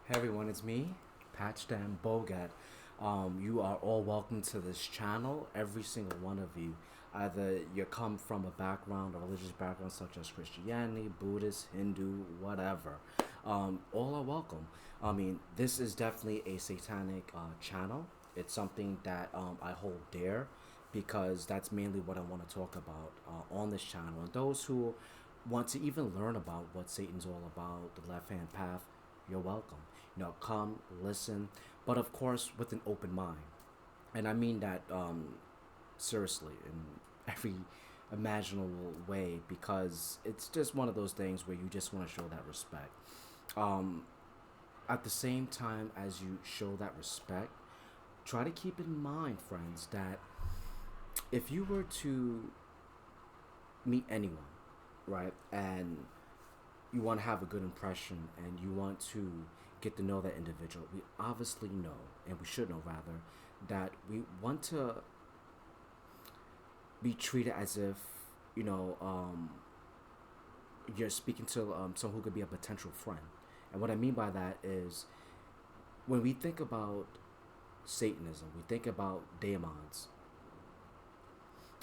Hey everyone, it's me, Patchdam Bogat. You are all welcome to this channel, every single one of you. Either you come from a background, a religious background such as Christianity, Buddhist, Hindu, whatever. All are welcome. I mean, this is definitely a satanic channel. It's something that I hold dear because that's mainly what I want to talk about on this channel. And those who want to even learn about what Satan's all about, the left hand path, you're welcome. Come, listen, but of course with an open mind. And I mean that seriously in every imaginable way because it's just one of those things where you just want to show that respect. Um, at the same time as you show that respect, try to keep in mind, friends, that if you were to meet anyone, right, and you want to have a good impression and you want to get to know that individual, we obviously know, and we should know rather, that we want to be treated as if, you know, um, you're speaking to someone who could be a potential friend. And what I mean by that is when we think about Satanism, we think about demons.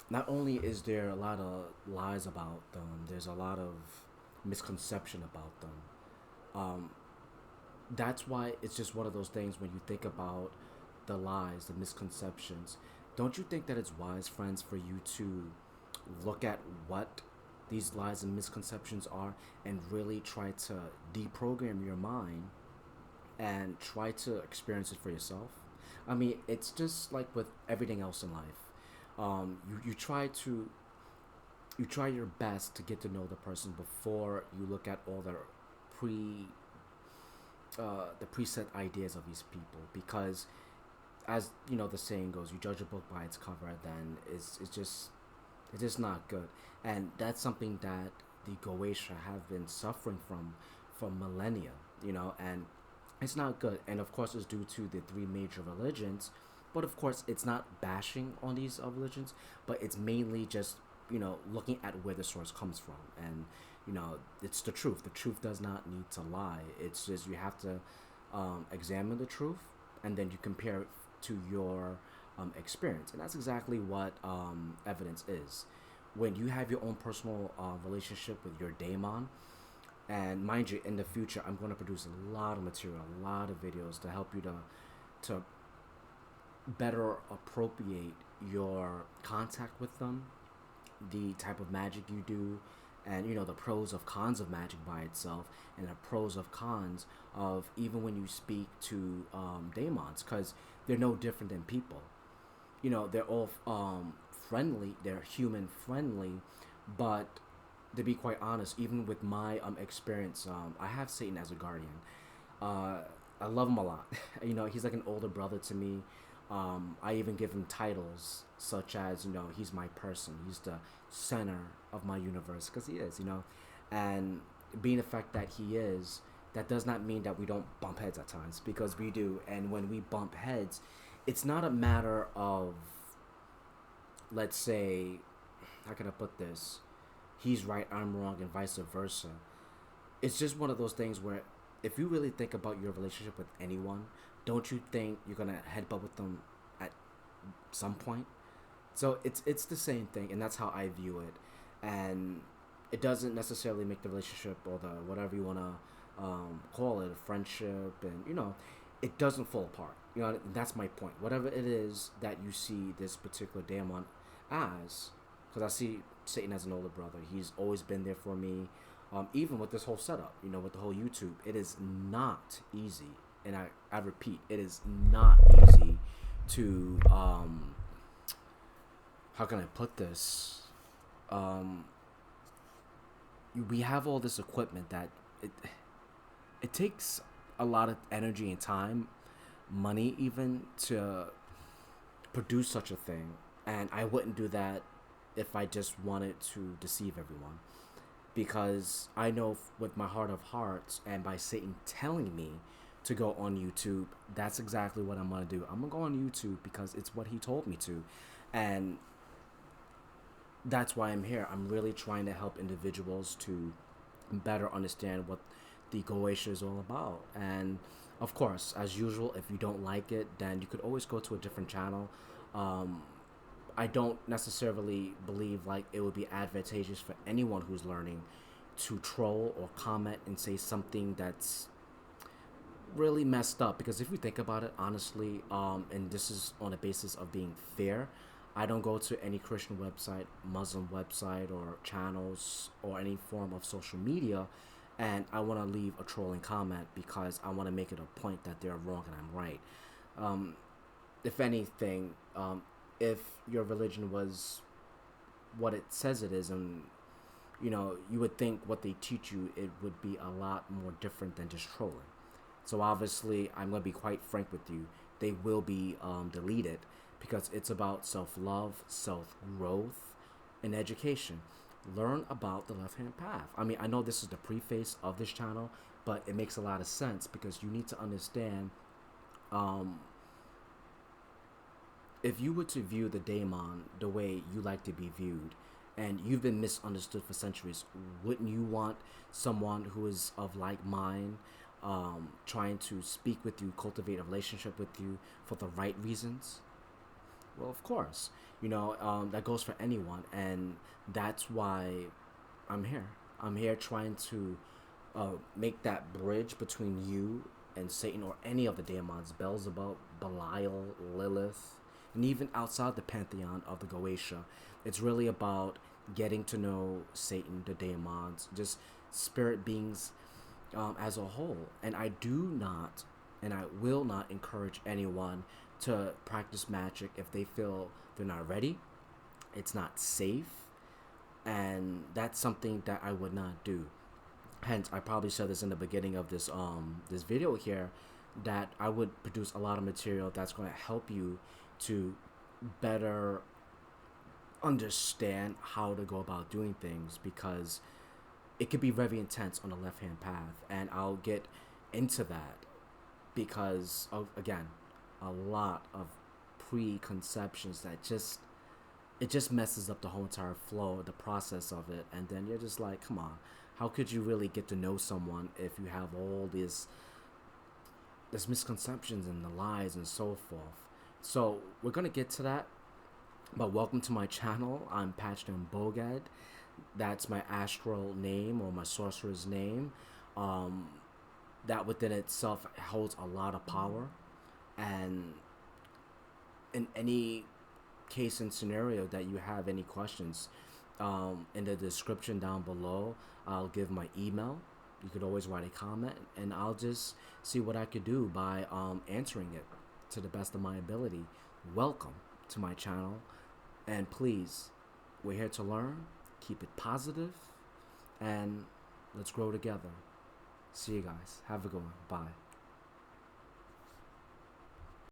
Not only is there a lot of lies about them, there's a lot of misconception about them. Um, that's why it's just one of those things when you think about the lies, the misconceptions. Don't you think that it's wise, friends, for you to look at what these lies and misconceptions are and really try to deprogram your mind and try to experience it for yourself? I mean, it's just like with everything else in life. You try your best to get to know the person before you look at all pre the preset ideas of these people, because as you know the saying goes, you judge a book by its cover, then it's just not good. And that's something that the Goetia have been suffering from for millennia, and it's not good. And of course it's due to the three major religions, but of course it's not bashing on these religions, but it's mainly just looking at where the source comes from. And it's the truth. The truth does not need to lie. It's just you have to examine the truth, and then you compare it to your experience. And that's exactly what evidence is. When you have your own personal relationship with your daemon, and mind you, in the future I'm going to produce a lot of material, a lot of videos to help you to better appropriate your contact with them, the type of magic you do, and the pros of cons of magic by itself, and the pros of cons of even when you speak to daemons, because they're no different than people. They're all friendly, they're human friendly, but to be quite honest, even with my experience, I have Satan as a guardian. uh, I love him a lot. He's like an older brother to me. I even give him titles such as, he's my person. He's the center of my universe, because he is, And being the fact that he is, that does not mean that we don't bump heads at times, because we do. And when we bump heads, it's not a matter of, let's say, how can I put this? He's right, I'm wrong, and vice versa. It's just one of those things where if you really think about your relationship with anyone, don't you think you're gonna headbutt with them at some point? So it's the same thing, and that's how I view it. And it doesn't necessarily make the relationship or the whatever you wanna call it, a friendship, and it doesn't fall apart. That's my point. Whatever it is that you see this particular daemon as, because I see Satan as an older brother. He's always been there for me. Even with this whole setup, with the whole YouTube, it is not easy. And I repeat, it is not easy to, how can I put this? Um, we have all this equipment that it takes a lot of energy and time, money even, to produce such a thing. And I wouldn't do that if I just wanted to deceive everyone, because I know with my heart of hearts, and by Satan telling me to go on YouTube, that's exactly what I'm gonna do. I'm gonna go on YouTube because it's what he told me to, and that's why I'm here. I'm really trying to help individuals to better understand what the Goetia is all about. And Of course, as usual, if you don't like it, then you could always go to a different channel. Um, I don't necessarily believe like it would be advantageous for anyone who's learning to troll or comment and say something that's really messed up, because if you think about it honestly, and this is on the basis of being fair, I don't go to any Christian website, Muslim website, or channels or any form of social media and I want to leave a trolling comment because I want to make it a point that they're wrong and I'm right. um, if anything, if your religion was what it says it is, and you would think what they teach you, it would be a lot more different than just trolling. So obviously, I'm gonna be quite frank with you. They will be deleted because it's about self-love, self-growth, and education. Learn about the left-hand path. I mean, I know this is the preface of this channel, but it makes a lot of sense because you need to understand. Um, if you were to view the daemon the way you like to be viewed, and you've been misunderstood for centuries, wouldn't you want someone who is of like mind, trying to speak with you, cultivate a relationship with you for the right reasons? Well, of course, that goes for anyone, and that's why I'm here. I'm here trying to make that bridge between you and Satan, or any of the daemons, Beelzebub, Belial, Lilith, and even outside the pantheon of the Goetia. It's really about getting to know Satan, the daemons, just spirit beings as a whole. And I do not, and I will not encourage anyone to practice magic if they feel they're not ready, it's not safe, and that's something that I would not do. Hence, I probably said this in the beginning of this video here, that I would produce a lot of material that's going to help you to better understand how to go about doing things, because it could be very intense on the left hand path, and I'll get into that because of, again, a lot of preconceptions that just messes up the whole entire flow, the process of it, and then you're just like, come on, how could you really get to know someone if you have all this misconceptions and the lies and so forth? So we're gonna get to that, but welcome to my channel. I'm Patchdon Bogad. That's my astral name, or my sorcerer's name. Um, that within itself holds a lot of power, and in any case and scenario that you have any questions, in the description down below, I'll give my email. You could always write a comment, and I'll just see what I could do by answering it to the best of my ability. Welcome to my channel, and please, we're here to learn. Keep it positive, and let's grow together. See you guys. Have a good one. Bye.